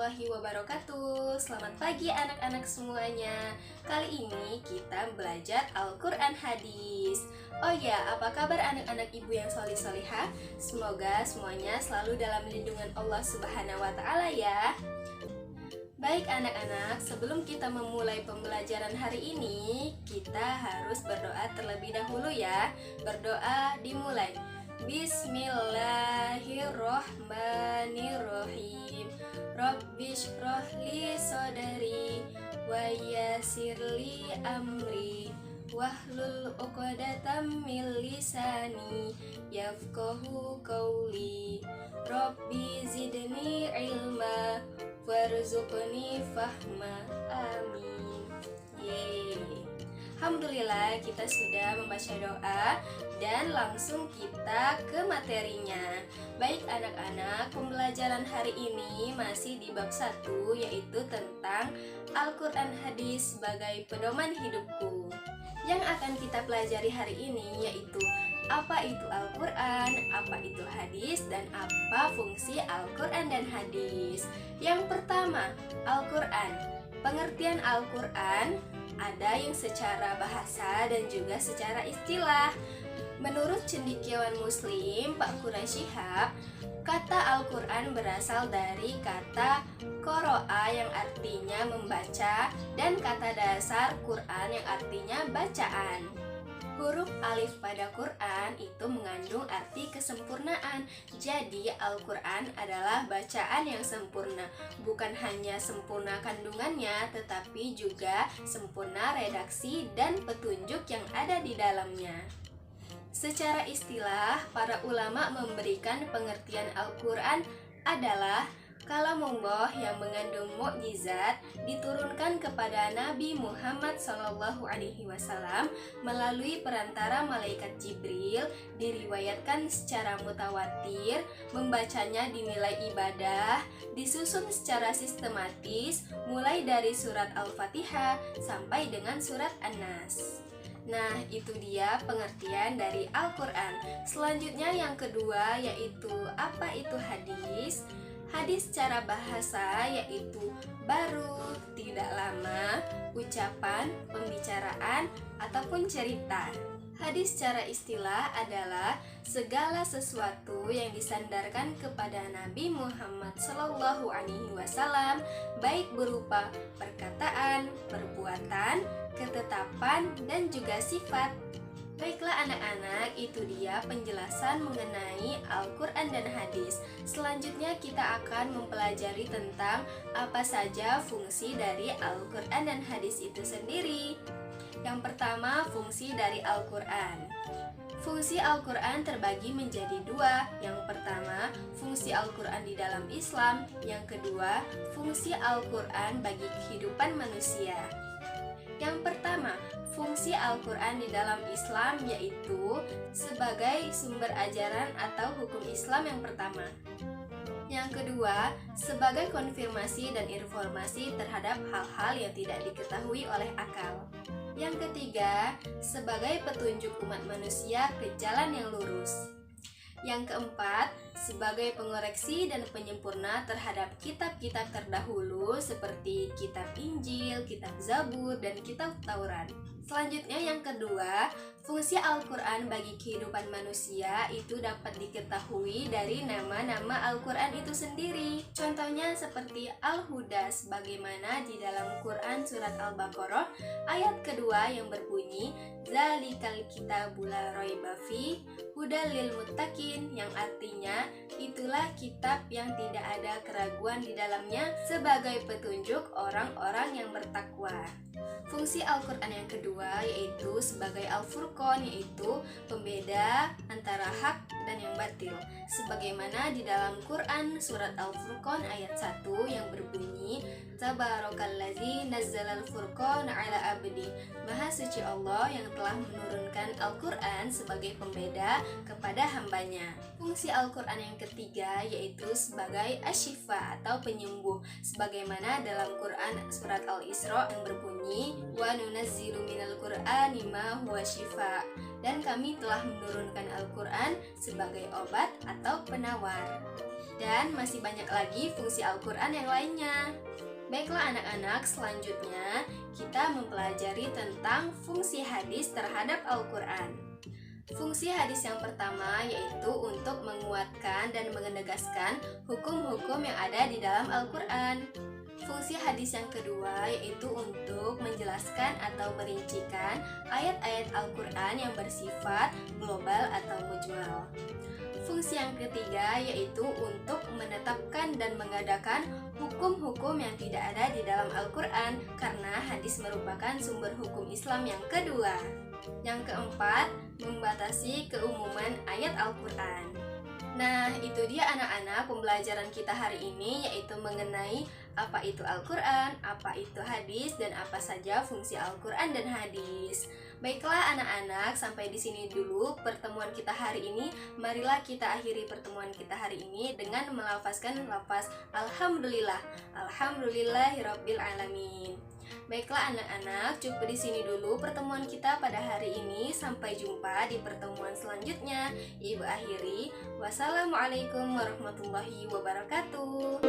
warahmatullahi wabarakatuh. Selamat pagi anak-anak semuanya. Kali ini kita belajar Al-Quran Hadis. Oh ya, apa kabar anak-anak ibu yang solih-solihah? Semoga semuanya selalu dalam lindungan Allah Subhanahu wa Ta'ala ya. Baik anak-anak, sebelum kita memulai pembelajaran hari ini, kita harus berdoa terlebih dahulu ya. Berdoa dimulai. Bismillahirrohmanirrohim. Rabbishrah li sodari wa yassirli amri wahlul uqdatam min lisani yafqahu qawli. Rabbi zidni ilma warzuqni fahma. Amin. Yeay. Alhamdulillah kita sudah membaca doa dan langsung kita ke materinya. Baik anak-anak, pembelajaran hari ini masih di bab 1, yaitu tentang Al-Quran Hadis sebagai pedoman hidupku. Yang akan kita pelajari hari ini yaitu apa itu Al-Quran, apa itu hadis, dan apa fungsi Al-Quran dan hadis. Yang pertama, Al-Quran. Pengertian Al-Quran ada yang secara bahasa dan juga secara istilah. Menurut cendekiawan Muslim Pak Quraisy Shihab, kata Al-Quran berasal dari kata qoro'a yang artinya membaca dan kata dasar Quran yang artinya bacaan. Huruf alif pada Quran itu mengandung arti kesempurnaan. Jadi Al-Quran adalah bacaan yang sempurna. Bukan hanya sempurna kandungannya, tetapi juga sempurna redaksi dan petunjuk yang ada di dalamnya. Secara istilah, para ulama memberikan pengertian Al-Quran adalah kalamullah yang mengandung mukjizat diturunkan kepada Nabi Muhammad SAW melalui perantara malaikat Jibril, diriwayatkan secara mutawatir, membacanya dinilai ibadah, disusun secara sistematis mulai dari surat Al-Fatihah sampai dengan surat An-Nas. Nah, itu dia pengertian dari Al-Quran. Selanjutnya yang kedua yaitu apa itu hadis. Hadis secara bahasa yaitu baru, tidak lama, ucapan, pembicaraan, ataupun cerita. Hadis secara istilah adalah segala sesuatu yang disandarkan kepada Nabi Muhammad SAW, baik berupa perkataan, perbuatan, ketetapan, dan juga sifat. Baiklah anak-anak, itu dia penjelasan mengenai Al-Quran dan hadis. Selanjutnya kita akan mempelajari tentang apa saja fungsi dari Al-Quran dan hadis itu sendiri. Yang pertama, fungsi dari Al-Quran. Fungsi Al-Quran terbagi menjadi dua. Yang pertama, fungsi Al-Quran di dalam Islam. Yang kedua, fungsi Al-Quran bagi kehidupan manusia. Yang pertama, fungsi Al-Quran di dalam Islam yaitu sebagai sumber ajaran atau hukum Islam yang pertama. Yang kedua, sebagai konfirmasi dan informasi terhadap hal-hal yang tidak diketahui oleh akal. Yang ketiga, sebagai petunjuk umat manusia ke jalan yang lurus. Yang keempat, sebagai pengoreksi dan penyempurna terhadap kitab-kitab terdahulu seperti kitab Injil, kitab Zabur, dan kitab Taurat. Selanjutnya yang kedua, fungsi Al-Quran bagi kehidupan manusia itu dapat diketahui dari nama-nama Al-Quran itu sendiri. Contohnya seperti Al-Huda, sebagaimana di dalam Quran surat Al-Baqarah ayat kedua yang berbunyi Zalikal kitabul la raiba fi hudal lil muttaqin, yang artinya itulah kitab yang tidak ada keraguan di dalamnya sebagai petunjuk orang-orang yang bertakwa. Fungsi Al-Quran yang kedua yaitu sebagai Al-Furqan, yaitu pembeda antara hak dan yang batil, sebagaimana di dalam Quran surat Al-Furqan ayat 1 yang berbunyi Tabarakallazi nazzalal furqana ala abdi. Maha suci Allah yang telah menurunkan Al-Quran sebagai pembeda kepada hambanya. Fungsi Al-Quran yang ketiga yaitu sebagai asyifa atau penyembuh, sebagaimana dalam Quran surat Al-Isra yang berbunyi wa nunazzilu minal qur'ani ma huwa syifa, dan kami telah menurunkan Al-Quran sebagai obat atau penawar. Dan masih banyak lagi fungsi Al-Quran yang lainnya. Baiklah anak-anak, selanjutnya kita mempelajari tentang fungsi hadis terhadap Al-Quran. Fungsi hadis yang pertama yaitu untuk menguatkan dan menegaskan hukum-hukum yang ada di dalam Al-Quran. Fungsi hadis yang kedua yaitu untuk menjelaskan atau merincikan ayat-ayat Al-Quran yang bersifat global atau mujmal. Fungsi yang ketiga yaitu untuk menetapkan dan mengadakan hukum-hukum yang tidak ada di dalam Al-Quran, karena hadis merupakan sumber hukum Islam yang kedua. Yang keempat, membatasi keumuman ayat Al-Quran. Nah, itu dia anak-anak pembelajaran kita hari ini, yaitu mengenai apa itu Al-Quran, apa itu hadis, dan apa saja fungsi Al-Quran dan hadis. Baiklah anak-anak, sampai di sini dulu pertemuan kita hari ini. Marilah kita akhiri pertemuan kita hari ini dengan melafazkan lafaz Alhamdulillah. Alhamdulillahirabbil alamin. Baiklah anak-anak, cukup di sini dulu pertemuan kita pada hari ini. Sampai jumpa di pertemuan selanjutnya. Ibu akhiri. Wassalamualaikum warahmatullahi wabarakatuh.